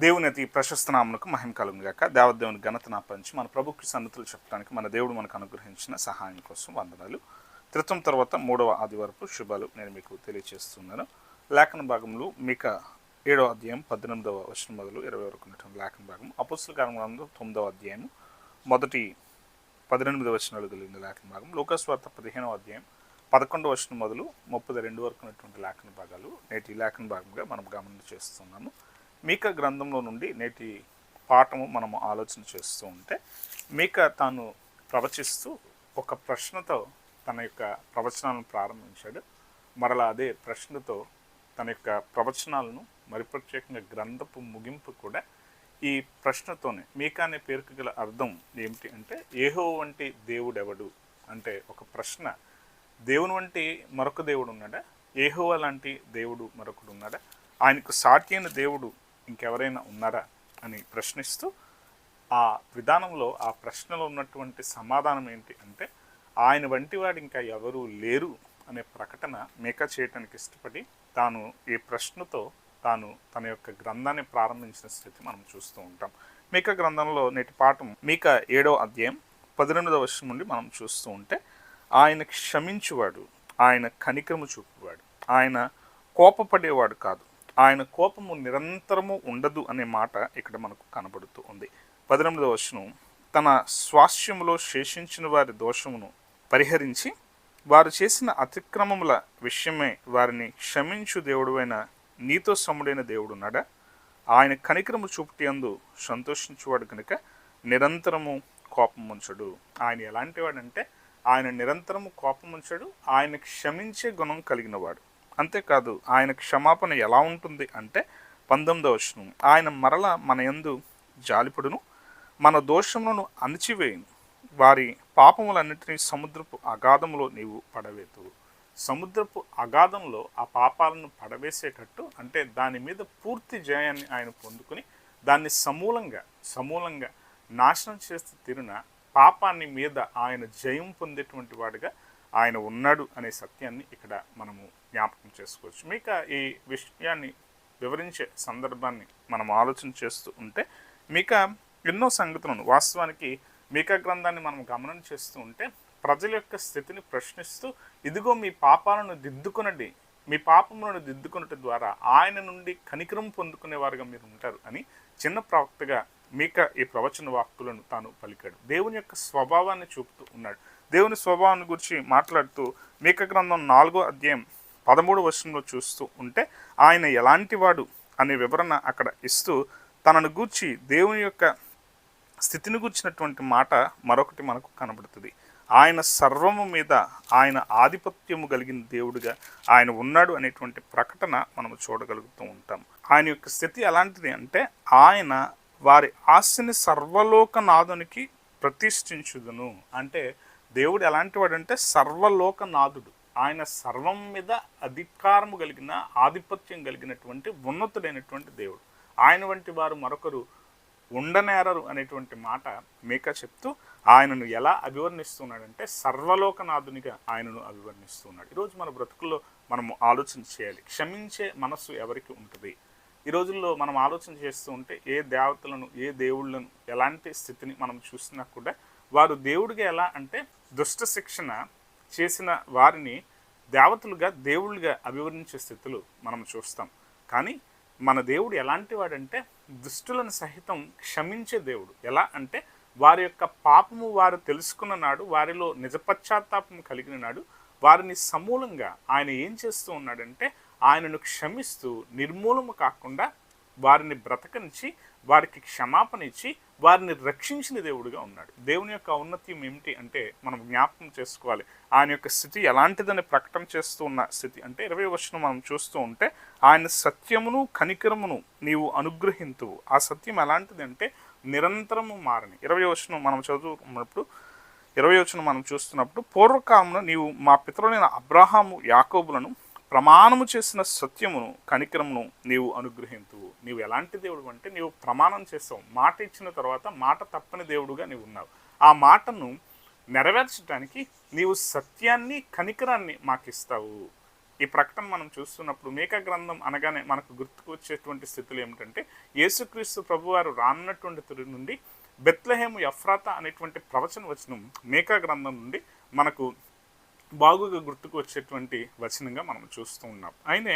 దేవుని అతి ప్రశస్త నామమునకు మహిమ కలుగును గాక. దేవదేవుని ఘనత నాపంచి మన ప్రభుకి సన్నతులు చెప్పడానికి మన దేవుడు మనకు అనుగ్రహించిన సహాయం కోసం వందనాలు. త్రిత్వం తర్వాత 3వ ఆదివారపు శుభాలు నేను మీకు తెలియజేస్తున్నాను. లేఖన భాగంలో మీక 7వ అధ్యాయం 18వ వచనం మొదలు 20 వరకు ఉన్నటువంటి లేఖన భాగం, అపోస్తల కార్యములందు 9వ అధ్యాయం మొదటి 18 వచనాలు కలిగిన లేఖన భాగం, లూకాసు వార్త 15వ అధ్యాయం 11వ వచనం మొదలు 32 వరకు ఉన్నటువంటి లేఖన భాగాలు నేటి లేఖన భాగంగా మనం గమనం చేస్తున్నాము. మీక గ్రంథంలో నుండి నేటి పాఠము మనము ఆలోచన చేస్తూ ఉంటే, మీక తాను ప్రవచిస్తూ ఒక ప్రశ్నతో తన యొక్క ప్రవచనాలను ప్రారంభించాడు. మరలా అదే ప్రశ్నతో తన యొక్క ప్రవచనాలను, మరి ప్రత్యేకంగా గ్రంథపు ముగింపు కూడా ఈ ప్రశ్నతోనే. మీక అనే పేరుకు గల అర్థం ఏమిటి అంటే, యెహోవా వంటి దేవుడెవడు అంటే ఒక ప్రశ్న. దేవుని వంటి మరొక దేవుడు ఉన్నాడా? యెహోవా లాంటి దేవుడు మరొకడు ఉన్నాడా? ఆయనకు సాటి అయిన దేవుడు ఇంకెవరైనా ఉన్నారా అని ప్రశ్నిస్తూ, ఆ విధానంలో ఆ ప్రశ్నలో ఉన్నటువంటి సమాధానం ఏంటి అంటే, ఆయన వంటి వాడు ఇంకా ఎవరూ లేరు అనే ప్రకటన మీకా చేయటానికి ఇష్టపడి తాను ఈ ప్రశ్నతో తాను తన యొక్క గ్రంథాన్ని ప్రారంభించిన స్థితి మనం చూస్తూ ఉంటాం. మీకా గ్రంథంలో నేటి పాఠం మీకా 7వ అధ్యాయం 18వ వచనం నుండి మనం చూస్తూ ఉంటే, ఆయన క్షమించువాడు, ఆయన కనికరము చూపువాడు, ఆయన కోపపడేవాడు కాదు, ఆయన కోపము నిరంతరము ఉండదు అనే మాట ఇక్కడ మనకు కనబడుతూ ఉంది. 18వ వచనం, తన స్వాస్థ్యములో శేషించిన వారి దోషమును పరిహరించి వారు చేసిన అతిక్రమముల విషయమై వారిని క్షమించు దేవుడువైన నీతో సముడైన దేవుడున్నాడా? ఆయన కనికరము చూపుటి అందు సంతోషించువాడు కనుక నిరంతరము కోపం ఉంచడు. ఆయన ఎలాంటి వాడంటే, ఆయన నిరంతరము కోపం ఉంచడు, ఆయన క్షమించే గుణం కలిగినవాడు. అంతేకాదు, ఆయన క్షమాపణ ఎలా ఉంటుంది అంటే 19వ వచనం, ఆయన మరల మన యందు జాలిపడును, మన దోషములను అణిచివేయును, వారి పాపములన్నిటినీ సముద్రపు అగాధంలో నీవు పడవేతువు. సముద్రపు అగాధంలో ఆ పాపాలను పడవేసేటట్టు, అంటే దాని మీద పూర్తి జయాన్ని ఆయన పొందుకుని దాన్ని సమూలంగా నాశనం చేస్తే తీరున పాపాన్ని మీద ఆయన జయం పొందేటువంటి వాడిగా ఆయన ఉన్నాడు అనే సత్యాన్ని ఇక్కడ మనము జ్ఞాపకం చేసుకోవచ్చు. మీక ఈ విషయాన్ని వివరించే సందర్భాన్ని మనం ఆలోచన చేస్తూ ఉంటే, మీక ఎన్నో సంగతులను, వాస్తవానికి మీకా గ్రంథాన్ని మనం గమనం చేస్తూ ఉంటే, ప్రజల యొక్క స్థితిని ప్రశ్నిస్తూ, ఇదిగో మీ పాపాలను దిద్దుకునండి, మీ పాపములను దిద్దుకున్నట్టు ద్వారా ఆయన నుండి కనికరం పొందుకునేవారుగా మీరు ఉంటారు అని చిన్న ప్రవక్తగా మీక ఈ ప్రవచన వాక్కులను తాను పలికాడు. దేవుని యొక్క స్వభావాన్ని చూపుతూ ఉన్నాడు. దేవుని స్వభావాన్ని గురించి మాట్లాడుతూ మీక గ్రంథం 4వ అధ్యాయం 13వ వచనంలో చూస్తూ ఉంటే, ఆయన ఎలాంటి వాడు అనే వివరణ అక్కడ ఇస్తూ తనను గూర్చి, దేవుని యొక్క స్థితిని గూర్చినటువంటి మాట మరొకటి మనకు కనబడుతుంది. ఆయన సర్వము మీద ఆయన ఆధిపత్యము కలిగిన దేవుడిగా ఆయన ఉన్నాడు అనేటువంటి ప్రకటన మనము చూడగలుగుతూ ఉంటాం. ఆయన యొక్క స్థితి ఎలాంటిది అంటే, ఆయన వారి ఆస్తిని సర్వలోకనాథునికి ప్రతిష్ఠించుదును. అంటే దేవుడు ఎలాంటి వాడంటే సర్వలోకనాథుడు. ఆయన సర్వం మీద అధికారము కలిగిన, ఆధిపత్యం కలిగినటువంటి ఉన్నతుడైనటువంటి దేవుడు. ఆయన వంటి వారు మరొకరు ఉండనేరరు అనేటువంటి మాట మీకా చెప్తూ ఆయనను ఎలా అభివర్ణిస్తున్నాడంటే సర్వలోకనాథునిగా ఆయనను అభివర్ణిస్తున్నాడు. ఈరోజు మన బ్రతుకుల్లో మనము ఆలోచన చేయాలి, క్షమించే మనస్సు ఎవరికి ఉంటుంది? ఈ రోజుల్లో మనం ఆలోచన చేస్తూ ఉంటే, ఏ దేవతలను, ఏ దేవుళ్ళను, ఎలాంటి స్థితిని మనం చూసినా కూడా వారు దేవుడిగా ఎలా అంటే, దుష్ట శిక్షణ చేసిన వారిని దేవతలుగా, దేవుళ్ళుగా అభివర్ణించే స్థితులు మనం చూస్తాం. కానీ మన దేవుడు ఎలాంటి వాడంటే, దుష్టులను సహితం క్షమించే దేవుడు. ఎలా అంటే, వారి యొక్క పాపము వారు తెలుసుకున్న నాడు, వారిలో నిజపశ్చాత్తాపం కలిగిన నాడు వారిని సమూలంగా ఆయన ఏం చేస్తూ ఉన్నాడంటే, ఆయనను క్షమిస్తూ నిర్మూలము కాకుండా వారిని బ్రతకనిచ్చి, వారికి క్షమాపణ ఇచ్చి వారిని రక్షించిన దేవుడిగా ఉన్నాడు. దేవుని యొక్క ఔన్నత్యం ఏమిటి అంటే మనం జ్ఞాపకం చేసుకోవాలి. ఆయన యొక్క స్థితి ఎలాంటిదని ప్రకటన చేస్తూ ఉన్న స్థితి అంటే 20వ వచనం మనం చూస్తూ ఉంటే, ఆయన సత్యమును కనికరమును నీవు అనుగ్రహింతువు. ఆ సత్యం ఎలాంటిది అంటే నిరంతరము మారని. 20వ వచనం మనం చదువుకున్నప్పుడు, 20వ వచనం మనం చూస్తున్నప్పుడు, పూర్వకాలమున నీవు మా పితరులైన అబ్రహాము యాకోబులను ప్రమాణము చేసిన సత్యమును కనికరమును నీవు అనుగ్రహింతువు. నీవు ఎలాంటి దేవుడు అంటే, నీవు ప్రమాణం చేస్తావు, మాట ఇచ్చిన తర్వాత మాట తప్పని దేవుడుగా నీవు ఉన్నావు. ఆ మాటను నెరవేర్చడానికి నీవు సత్యాన్ని, కనికరాన్ని మాకు ఇస్తావు. ఈ ప్రకటన మనం చూస్తున్నప్పుడు మీకా గ్రంథం అనగానే మనకు గుర్తుకు వచ్చేటువంటి స్థితులు ఏమిటంటే యేసుక్రీస్తు ప్రభువారు రానున్నటువంటి తిరుగు నుండి బెత్లెహేము ఎఫ్రాతా అనేటువంటి ప్రవచన వచనం మీకా గ్రంథం నుండి మనకు బాగుగా గుర్తుకు వచ్చేటువంటి వచనంగా మనం చూస్తూ ఉన్నాం. అయినే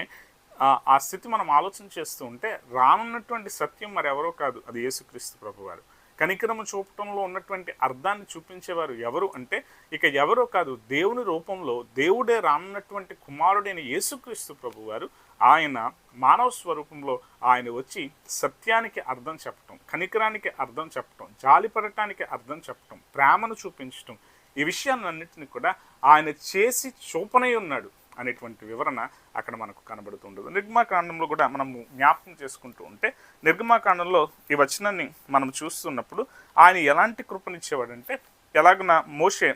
ఆ స్థితి మనం ఆలోచన చేస్తూ ఉంటే రానున్నటువంటి సత్యం మరి ఎవరో కాదు, అది యేసుక్రీస్తు ప్రభువారు. కనికరము చూపటంలో ఉన్నటువంటి అర్థాన్ని చూపించేవారు ఎవరు అంటే ఇక ఎవరో కాదు, దేవుని రూపంలో దేవుడే రానున్నటువంటి కుమారుడైన యేసుక్రీస్తు ప్రభువారు. ఆయన మానవ స్వరూపంలో ఆయన వచ్చి సత్యానికి అర్థం చెప్పటం, కనికరానికి అర్థం చెప్పటం, జాలిపడటానికి అర్థం చెప్పటం, ప్రేమను చూపించటం, ఈ విషయాలన్నింటినీ కూడా ఆయన చేసి చూపనై ఉన్నాడు అనేటువంటి వివరణ అక్కడ మనకు కనబడుతుండదు. నిర్గమాకాండంలో కూడా మనము జ్ఞాపకం చేసుకుంటూ ఉంటే నిర్గమాకాండంలో ఈ వచనాన్ని మనం చూస్తున్నప్పుడు ఆయన ఎలాంటి కృపనిచ్చేవాడంటే ఎలాగున మోషే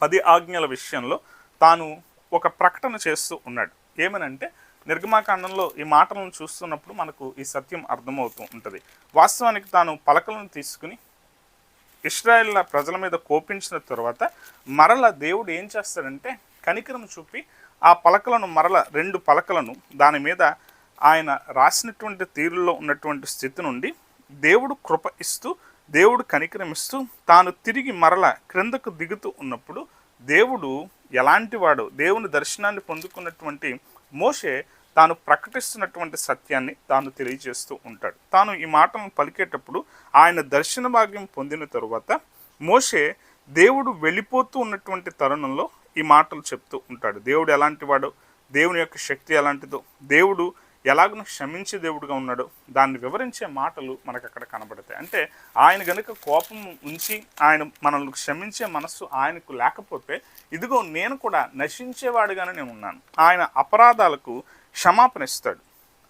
10 ఆజ్ఞల విషయంలో తాను ఒక ప్రకటన చేస్తూ ఉన్నాడు. ఏమనంటే నిర్గమాకాండంలో ఈ మాటలను చూస్తున్నప్పుడు మనకు ఈ సత్యం అర్థమవుతూ ఉంటుంది. వాస్తవానికి తాను పలకలను తీసుకుని ఇశ్రాయేల్ ప్రజల మీద కోపించిన తర్వాత మరల దేవుడు ఏం చేస్తాడంటే కనికరం చూపి ఆ పలకలను మరల 2 పలకలను దాని మీద ఆయన రాసినటువంటి తీరులో ఉన్నటువంటి స్థితి నుండి దేవుడు కృప ఇస్తూ, దేవుడు కనికరం ఇస్తూ తాను తిరిగి మరల క్రిందకు దిగుతూ ఉన్నప్పుడు దేవుడు ఎలాంటి వాడు, దేవుని దర్శనాన్ని పొందుకున్నటువంటి మోషే తాను ప్రకటిస్తున్నటువంటి సత్యాన్ని తాను తెలియజేస్తూ ఉంటాడు. తాను ఈ మాటలను పలికేటప్పుడు ఆయన దర్శన భాగ్యం పొందిన తరువాత మోషే దేవుడు వెళ్ళిపోతూ ఉన్నటువంటి తరుణంలో ఈ మాటలు చెప్తూ ఉంటాడు. దేవుడు ఎలాంటి వాడో, దేవుని యొక్క శక్తి ఎలాంటిదో, దేవుడు ఎలాగో క్షమించే దేవుడుగా ఉన్నాడో దాన్ని వివరించే మాటలు మనకు అక్కడ కనబడతాయి. అంటే ఆయన గనుక కోపం ఉంచి ఆయన మనల్ని క్షమించే మనస్సు ఆయనకు లేకపోతే ఇదిగో నేను కూడా నశించేవాడుగానే నేను ఉన్నాను, ఆయన అపరాధాలకు క్షమాపణ ఇస్తాడు,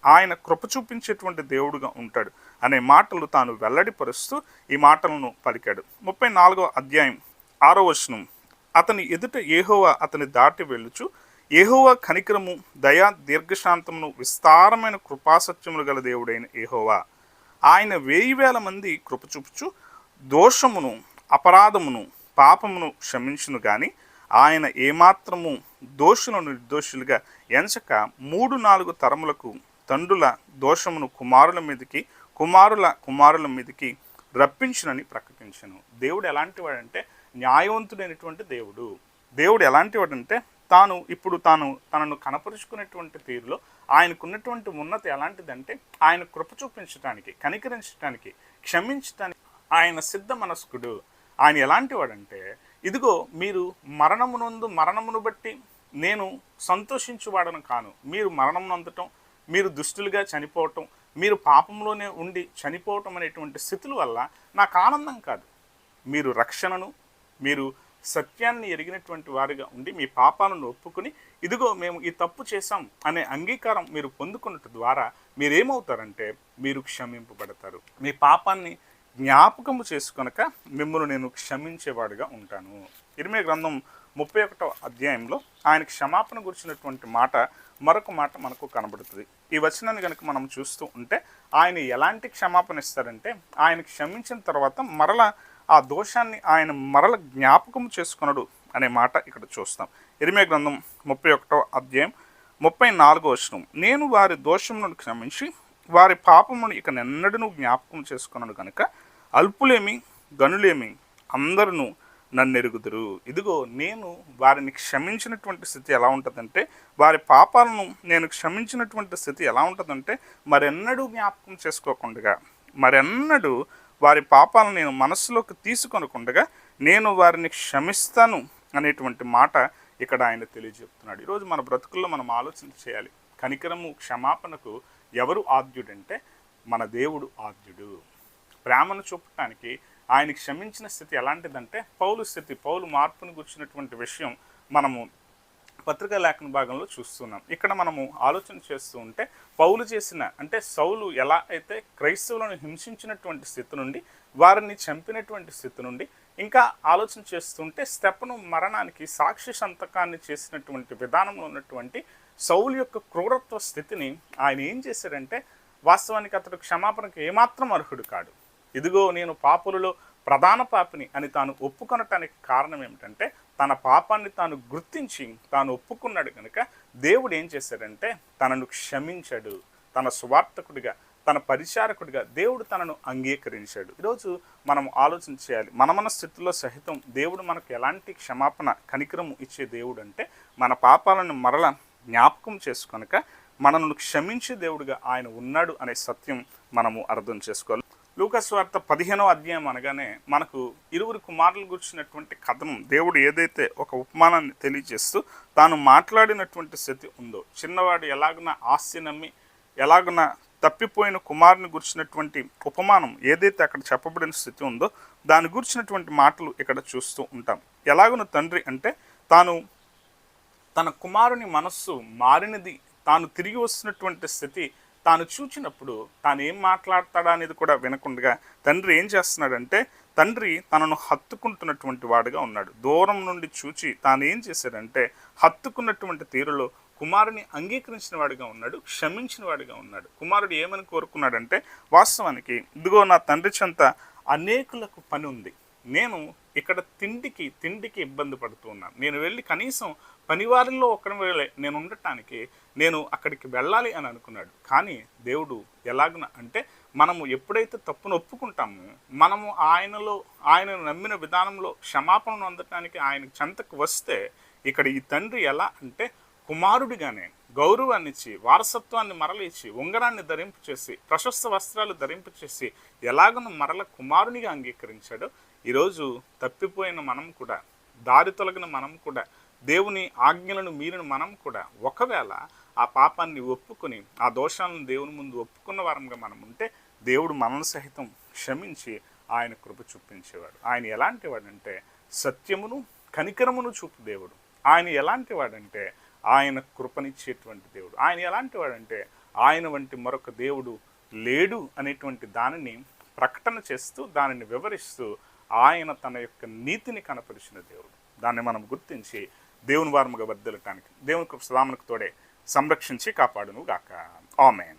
ఆయన కృప చూపించేటువంటి దేవుడుగా ఉంటాడు అనే మాటలు తాను వెల్లడిపరుస్తూ ఈ మాటలను పలికాడు. 34వ అధ్యాయం 6వ వచనం, అతని ఎదుట యెహోవా అతని దాటి వెళ్ళుచు యెహోవా కనికరము దయా దీర్ఘశాంతమును విస్తారమైన కృపాసత్యములు గల దేవుడైన యెహోవా, ఆయన 1000 మంది కృప చూపుచు దోషమును అపరాధమును పాపమును క్షమించును గాని ఆయన ఏమాత్రము దోషులను నిర్దోషులుగా ఎంచక 3-4 తరములకు తండ్రుల దోషమును కుమారుల మీదకి కుమారుల కుమారుల మీదకి రప్పించునని ప్రకటించను. దేవుడు ఎలాంటి వాడంటే న్యాయవంతుడైనటువంటి దేవుడు. దేవుడు ఎలాంటి వాడంటే తనను కనపరుచుకునేటువంటి తీరులో ఆయనకున్నటువంటి ఉన్నతి ఎలాంటిదంటే ఆయన కృప చూపించడానికి, కనికరించడానికి, క్షమించడానికి ఆయన సిద్ధ మనస్కుడు. ఆయన ఎలాంటి వాడంటే ఇదిగో మీరు మరణమును బట్టి నేను సంతోషించువాడను కాను, మీరు మరణం నందటం, మీరు దుష్టులుగా చనిపోవటం, మీరు పాపంలోనే ఉండి చనిపోవటం అనేటువంటి స్థితుల వల్ల నాకు ఆనందం కాదు. మీరు రక్షణను, మీరు సత్యాన్ని ఎరిగినటువంటి వారిగా ఉండి మీ పాపాలను ఒప్పుకొని ఇదిగో మేము ఈ తప్పు చేశాం అనే అంగీకారం మీరు పొందుకున్నట్టు ద్వారా మీరేమవుతారంటే మీరు క్షమింపబడతారు. మీ పాపాన్ని జ్ఞాపకము చేసుకొనక మిమ్మల్ని నేను క్షమించేవాడుగా ఉంటాను. ఇర్మీయా గ్రంథం 31వ అధ్యాయంలో ఆయన క్షమాపణ గురించినటువంటి మరొక మాట మనకు కనబడుతుంది. ఈ వచనాన్ని కనుక మనం చూస్తూ ఉంటే ఆయన ఎలాంటి క్షమాపణ ఇస్తారంటే ఆయన క్షమించిన తర్వాత మరల ఆ దోషాన్ని ఆయన మరల జ్ఞాపకం చేసుకున్నాడు అనే మాట ఇక్కడ చూస్తాం. ఇర్మీయా గ్రంథం 31వ అధ్యాయం 34వ వచనం, నేను వారి దోషములను క్షమించి వారి పాపమును ఇక నెన్నడూ జ్ఞాపకం చేసుకున్నాను కనుక అల్పులేమి గనులేమి అందరూ నన్నెరుగుదురు. ఇదిగో నేను వారిని క్షమించినటువంటి స్థితి ఎలా ఉంటుందంటే, వారి పాపాలను నేను క్షమించినటువంటి స్థితి ఎలా ఉంటుందంటే మరెన్నడూ జ్ఞాపకం చేసుకోకుండా, మరెన్నడూ వారి పాపాలను నేను మనస్సులోకి తీసుకొనకుండా నేను వారిని క్షమిస్తాను అనేటువంటి మాట ఇక్కడ ఆయన తెలియజెప్తున్నాడు. ఈరోజు మన బ్రతుకుల్లో మనం ఆలోచన చేయాలి. కనికరము క్షమాపణకు ఎవరు ఆద్యుడంటే మన దేవుడు ఆద్యుడు. ప్రేమను చూపటానికి ఆయన క్షమించిన స్థితి ఎలాంటిదంటే పౌలు మార్పును గుర్చినటువంటి విషయం మనము పత్రికా లేఖన భాగంలో చూస్తున్నాం. ఇక్కడ మనము ఆలోచన చేస్తూ ఉంటే పౌలు చేసిన అంటే సౌలు ఎలా అయితే క్రైస్తవులను హింసించినటువంటి స్థితి నుండి, వారిని చంపినటువంటి స్థితి నుండి ఇంకా ఆలోచన చేస్తుంటే స్టెఫను మరణానికి సాక్షి సంతకాన్ని చేసినటువంటి విధానంలో ఉన్నటువంటి సౌలు యొక్క క్రూరత్వ స్థితిని ఆయన ఏం చేశాడంటే వాస్తవానికి అతడు క్షమాపణకు ఏమాత్రం అర్హుడు కాడు. ఇదిగో నేను పాపులలో ప్రధాన పాపిని అని తాను ఒప్పుకొనటానికి కారణం ఏమిటంటే తన పాపాన్ని తాను గుర్తించి తాను ఒప్పుకున్నాడు కనుక దేవుడు ఏం చేశాడంటే తనను క్షమించాడు. తన సువార్తకుడిగా, తన పరిచారకుడిగా దేవుడు తనను అంగీకరించాడు. ఈరోజు మనం ఆలోచన చేయాలి, మన స్థితిలో సహితం దేవుడు మనకు ఎలాంటి క్షమాపణ, కనికరము ఇచ్చే దేవుడు అంటే మన పాపాలను మరల జ్ఞాపకం చేసుకొనక మనను క్షమించే దేవుడిగా ఆయన ఉన్నాడు అనే సత్యం మనము అర్థం చేసుకోవాలి. లూకా సువార్త 15వ అధ్యాయం అనగానే మనకు ఇరువురు కుమారులు గురించినటువంటి కథనం, దేవుడు ఏదైతే ఒక ఉపమానాన్ని తెలియజేస్తూ తాను మాట్లాడినటువంటి స్థితి ఉందో, చిన్నవాడు ఎలాగున ఆస్తి నమ్మి ఎలాగున తప్పిపోయిన కుమారుని గురించినటువంటి ఉపమానం ఏదైతే అక్కడ చెప్పబడిన స్థితి ఉందో దాని గురించినటువంటి మాటలు ఇక్కడ చూస్తూ ఉంటాం. ఎలాగున తండ్రి అంటే తాను తన కుమారుని మనస్సు మారినది, తాను తిరిగి వస్తున్నటువంటి స్థితి తాను చూచినప్పుడు తాను ఏం మాట్లాడతాడా అనేది కూడా వినకుండా తండ్రి ఏం చేస్తున్నాడంటే తండ్రి తనను హత్తుకుంటున్నటువంటి వాడుగా ఉన్నాడు. దూరం నుండి చూచి తాను ఏం చేశాడంటే హత్తుకున్నటువంటి తీరులో కుమారుని అంగీకరించిన వాడిగా ఉన్నాడు, క్షమించిన వాడిగా ఉన్నాడు. కుమారుడు ఏమని కోరుకున్నాడంటే, వాస్తవానికి ఇదిగో నా తండ్రి చెంత అనేకులకు పని ఉంది, నేను ఇక్కడ తిండికి ఇబ్బంది పడుతూ ఉన్నాను, నేను వెళ్ళి కనీసం పనివారిలో ఒక్కరి నేను ఉండటానికి నేను అక్కడికి వెళ్ళాలి అని అనుకున్నాడు. కానీ దేవుడు ఎలాగున అంటే మనము ఎప్పుడైతే తప్పును ఒప్పుకుంటామో, మనము ఆయనను నమ్మిన విధానంలో క్షమాపణను అందటానికి ఆయన చెంతకు వస్తే, ఇక్కడ ఈ తండ్రి ఎలా అంటే కుమారుడిగానే గౌరవాన్ని ఇచ్చి, వారసత్వాన్ని మరల ఇచ్చి, ఉంగరాన్ని ధరింపు చేసి, ప్రశస్త వస్త్రాలు ధరింపు చేసి ఎలాగను మరల కుమారునిగా అంగీకరించాడో, ఈరోజు తప్పిపోయిన మనం కూడా, దారి తొలగిన మనం కూడా, దేవుని ఆజ్ఞలను మీరిన మనం కూడా ఒకవేళ ఆ పాపాన్ని ఒప్పుకొని ఆ దోషాలను దేవుని ముందు ఒప్పుకున్న వారంగా మనం ఉంటే దేవుడు మనల్ని సహితం క్షమించి ఆయన కృప చూపించేవాడు. ఆయన ఎలాంటి వాడంటే సత్యమును కనికరమును చూపు దేవుడు. ఆయన ఎలాంటి వాడంటే ఆయన కృపనిచ్చేటువంటి దేవుడు. ఆయన ఎలాంటి వాడంటే ఆయన వంటి మరొక దేవుడు లేడు అనేటువంటి దానిని ప్రకటన చేస్తూ, దానిని వివరిస్తూ ఆయన తన యొక్క నీతిని కనపరిచిన దేవుడు. దాన్ని మనం గుర్తించి దేవుని వారముగా వర్ధిల్లటానికి దేవుని కృప సదామునకు తోడే సంరక్షించి కాపాడును గాక. ఆమేన్.